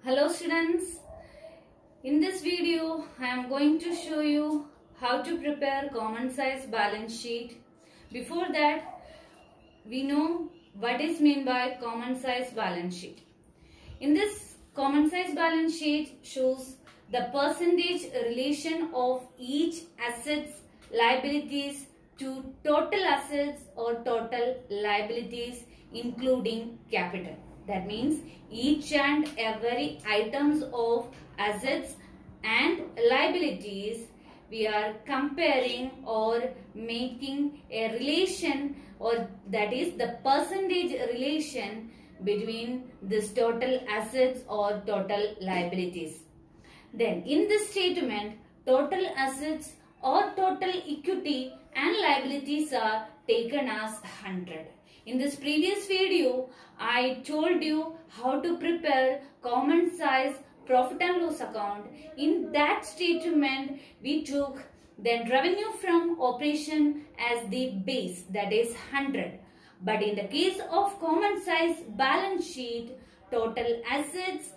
Hello students, in this video I am going to show you how to prepare common size balance sheet. Before that, we know what is meant by common size balance sheet. In this common size balance sheet shows the percentage relation of each assets, liabilities to total assets or total liabilities including capital. That means each and every items of assets and liabilities we are comparing or making a relation, or that is the percentage relation between this total assets or total liabilities. Then in this statement, total assets or total equity and liabilities are taken as 100. In this previous video, I told you how to prepare common size profit and loss account. In that statement, we took then revenue from operation as the base, that is 100. But in the case of common size balance sheet, total assets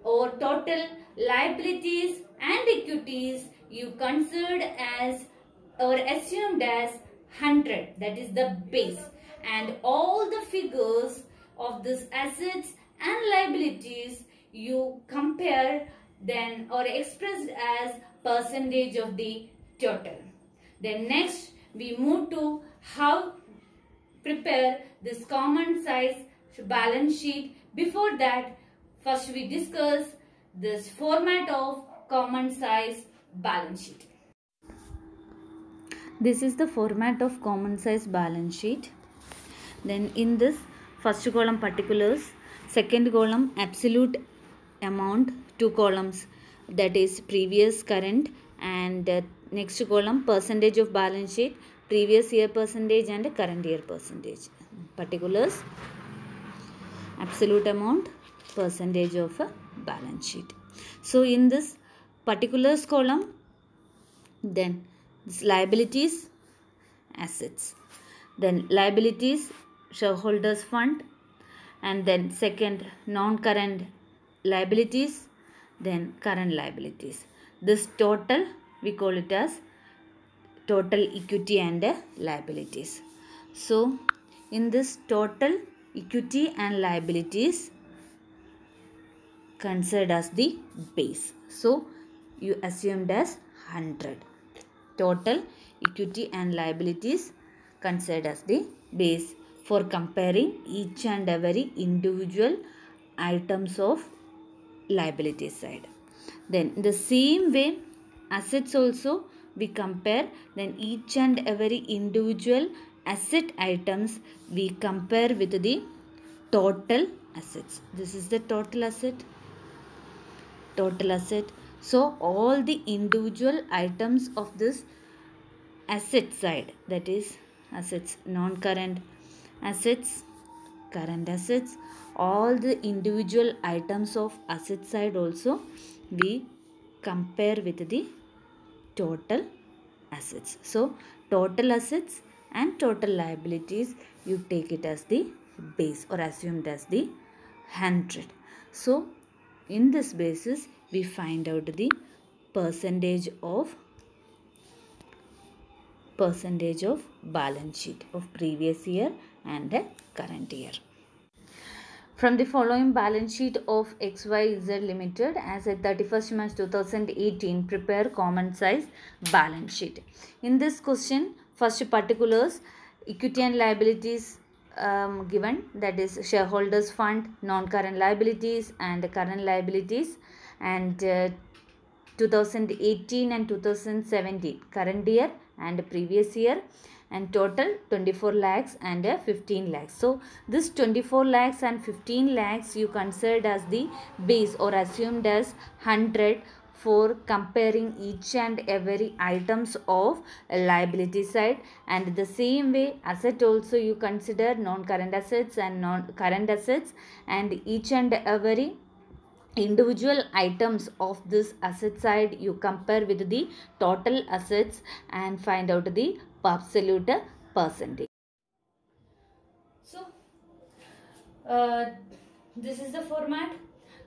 or total liabilities and equities you considered as or assumed as 100, that is the base, and all the figures of this assets and liabilities you compare then or expressed as percentage of the total. Then next we move to how prepare this common size balance sheet. Before that, first we discuss this format of common size balance sheet. This is the format of common size balance sheet. Then in this, first column particulars, second column absolute amount, two columns, that is previous, current, and next column percentage of balance sheet, previous year percentage and current year percentage. Particulars, absolute amount, percentage of a balance sheet. So in this particulars column, then this liabilities, assets, then liabilities, shareholders fund, and then second non-current liabilities, then current liabilities. This total we call it as total equity and liabilities. So in this total equity and liabilities considered as the base. So you assumed as 100. Total equity and liabilities considered as the base for comparing each and every individual items of liability side. Then the same way assets also we compare, then each and every individual asset items we compare with the total assets. This is the total asset. Total asset. So all the individual items of this asset side, that is assets, non-current assets, current assets, all the individual items of asset side also we compare with the total assets. So total assets and total liabilities you take it as the base or assumed as the 100. So in this basis we find out the percentage of balance sheet of previous year and current year. From the following balance sheet of XYZ Limited as at 31st March 2018, prepare common size balance sheet. In this question, first particulars, equity and liabilities given, that is shareholders fund, non-current liabilities and current liabilities, and 2018 and 2017 current year and previous year, and total 24 lakhs and 15 lakhs. So this 24 lakhs and 15 lakhs you considered as the base or assumed as 100 for comparing each and every items of liability side, and the same way asset also you consider non-current assets and non-current assets, and each and every individual items of this asset side you compare with the total assets and find out the absolute percentage. So this is the format.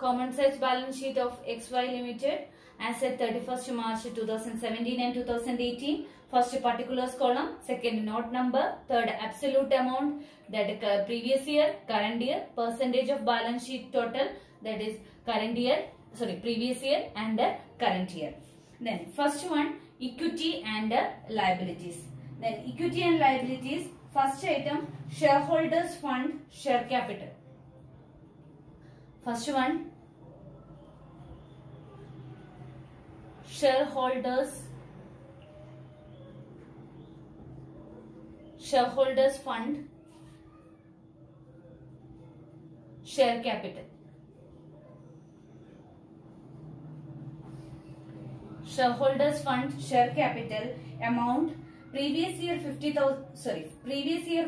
common size balance sheet of XY Limited as at 31st March 2017 and 2018. First particulars column, second note number, third absolute amount, that previous year, current year, percentage of balance sheet total, that is current year, sorry, previous year and current year. Then first one, equity and liabilities. Then equity and liabilities, first item, shareholders fund share capital. First one, shareholders fund share capital. Shareholders fund share capital amount, previous year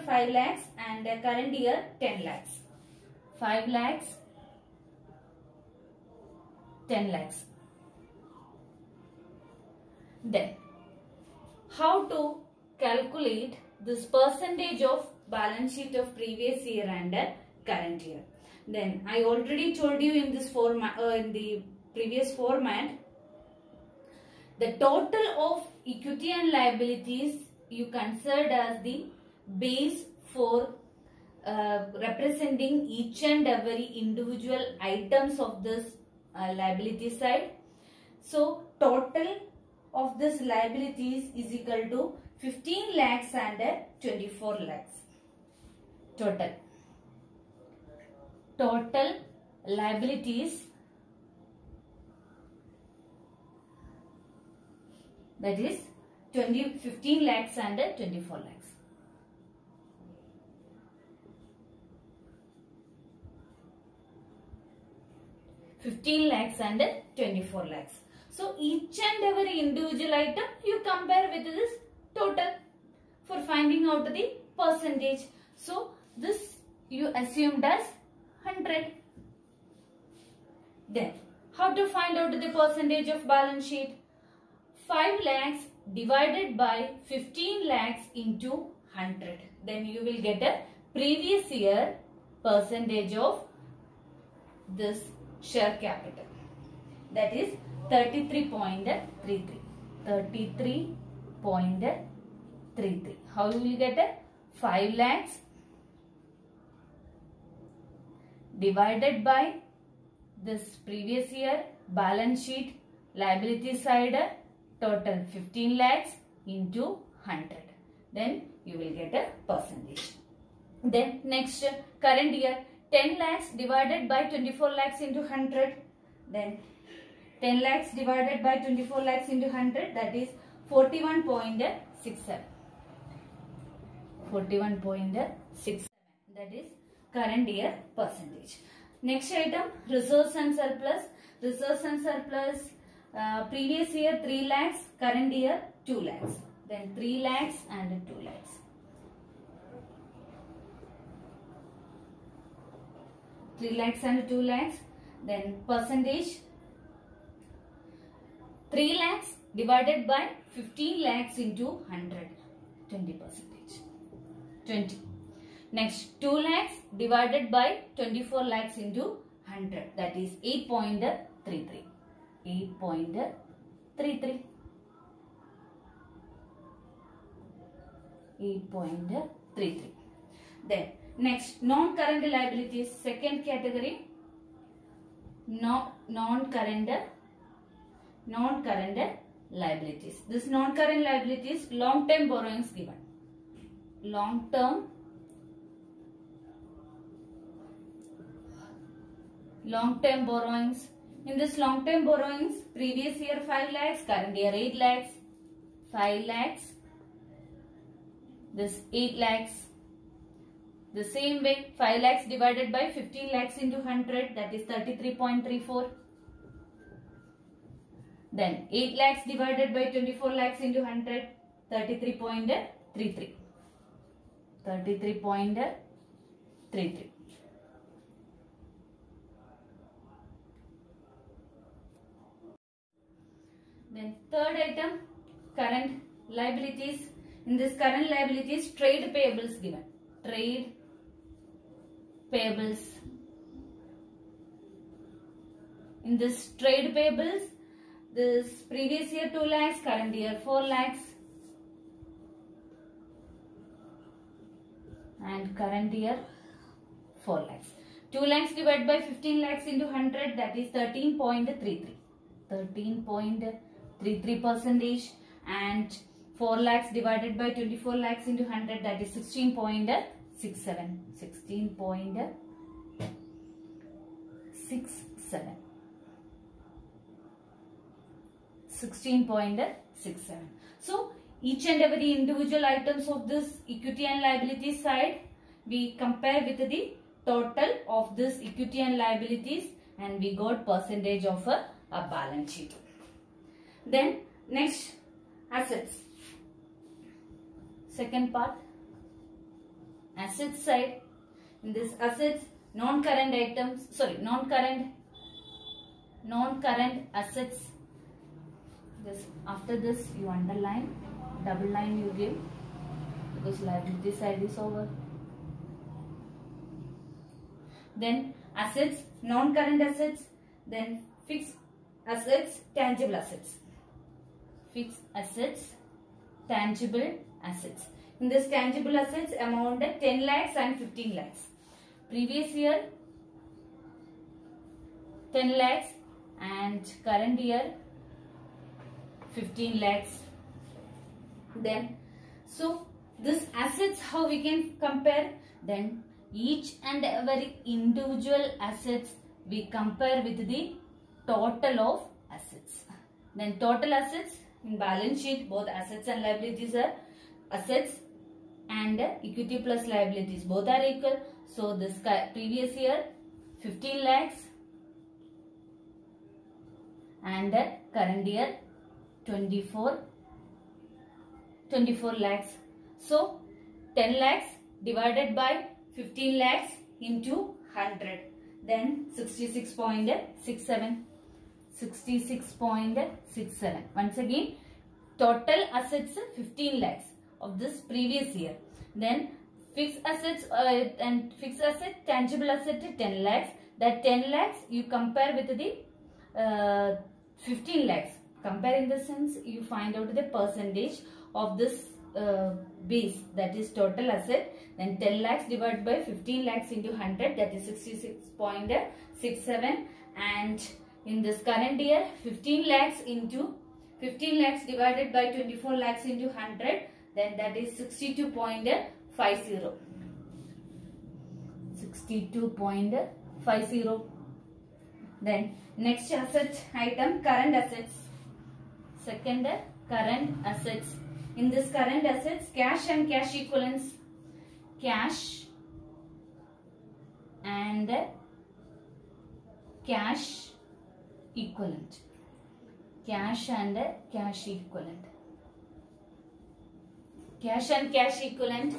5 lakhs and current year 10 lakhs. 5 lakhs, 10 lakhs. Then, how to calculate this percentage of balance sheet of previous year and current year? Then, I already told you in this format, in the previous format, the total of equity and liabilities you considered as the base for representing each and every individual items of this liability side. So, total of this liabilities is equal to 15 lakhs and 24 lakhs. Total liabilities, that is 15 lakhs and 24 lakhs. $15 lakhs and 24 lakhs. So each and every individual item you compare with this total for finding out the percentage. So this you assumed as 100. Then how to find out the percentage of balance sheet? 5 lakhs divided by 15 lakhs into 100. Then you will get a previous year percentage of this share capital. That is 33.33. 33.33. How you will get it? 5 lakhs divided by this previous year balance sheet liability side total 15 lakhs into 100. Then you will get a percentage. Then next current year 10 lakhs divided by 24 lakhs into 100. Then 10 lakhs divided by 24 lakhs into 100, that is 41.67. 41.67. That is current year percentage. Next item, reserves and surplus. Reserves and surplus, previous year 3 lakhs, current year 2 lakhs. Then 3 lakhs and 2 lakhs. 3 lakhs and 2 lakhs. Then percentage, 3 lakhs divided by 15 lakhs into 100, 20%. 20. Next 2 lakhs divided by 24 lakhs into 100, that is 8.33. 8.33. 8.33. Then next non-current liabilities, second category, non-current liabilities. This non-current liabilities, long-term borrowings given. Long-term borrowings. In this long-term borrowings, previous year 5 lakhs, current year 8 lakhs, 5 lakhs, this 8 lakhs. The same way, 5 lakhs divided by 15 lakhs into 100, that is 33.34. Then 8 lakhs divided by 24 lakhs into 100, 33.33. 33.33. Then third item, current liabilities. In this current liabilities, trade payables given. Trade payables. In this trade payables, this previous year 2 lakhs, current year 4 lakhs. And current year 4 lakhs. 2 lakhs divided by 15 lakhs into 100, that is 13.33. 13.33 percentage. And 4 lakhs divided by 24 lakhs into 100, that is 16.67. 16.67. 16.67. So each and every individual items of this equity and liability side, we compare with the total of this equity and liabilities, and we got percentage of a balance sheet. Then next, assets. Second part, assets side. In this assets, non-current items, sorry, non-current assets. This, after this you underline, double line you give, because liability side is over. Then assets, non-current assets, then fixed assets, tangible assets. Fixed assets, tangible assets. In this tangible assets, amounted 10 lakhs and 15 lakhs. Previous year 10 lakhs and current year 15 lakhs. Then, so this assets, how we can compare? Then each and every individual assets we compare with the total of assets. Then total assets in balance sheet, both assets and liabilities are assets, and equity plus liabilities both are equal. So this previous year 15 lakhs and current year 24 lakhs. So 10 lakhs divided by 15 lakhs into 100, then 66.67. 66.67. Once again, total assets 15 lakhs of this previous year. Then fixed assets and fixed asset, tangible asset 10 lakhs. That 10 lakhs you compare with the 15 lakhs. Compare in the sense you find out the percentage of this base, that is total asset. Then 10 lakhs divided by 15 lakhs into 100, that is 66.67. And in this current year 15 lakhs divided by 24 lakhs into 100, then that is 62.50. 62.50. Then next asset item, current assets. Second, current assets. In this current assets, cash and cash equivalents. Cash and cash equivalent. Cash and cash equivalent. Cash and cash equivalent.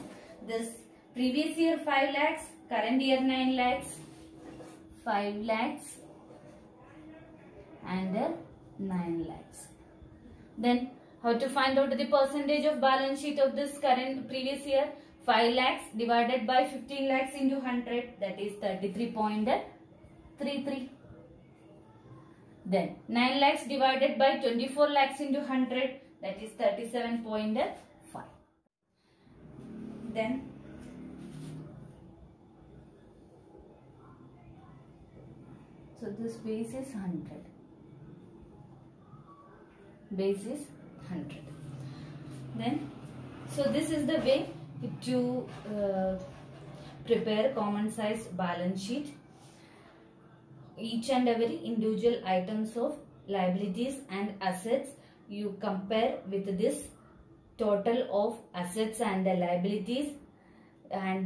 This previous year 5 lakhs, current year 9 lakhs. 5 lakhs and 9 lakhs. Then how to find out the percentage of balance sheet of this current previous year? 5 lakhs divided by 15 lakhs into 100, that is 33.33. Then 9 lakhs divided by 24 lakhs into 100, that is 37.5. Then so this base is 100. Base is 100. Then so this is the way to prepare common size balance sheet. Each and every individual items of liabilities and assets you compare with this total of assets and the liabilities, and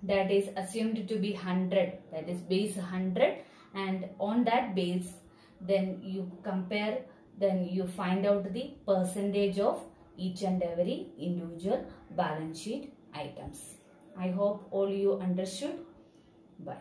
that is assumed to be 100, that is base 100, and on that base then you compare, then you find out the percentage of each and every individual balance sheet items. I hope all you understood. Bye.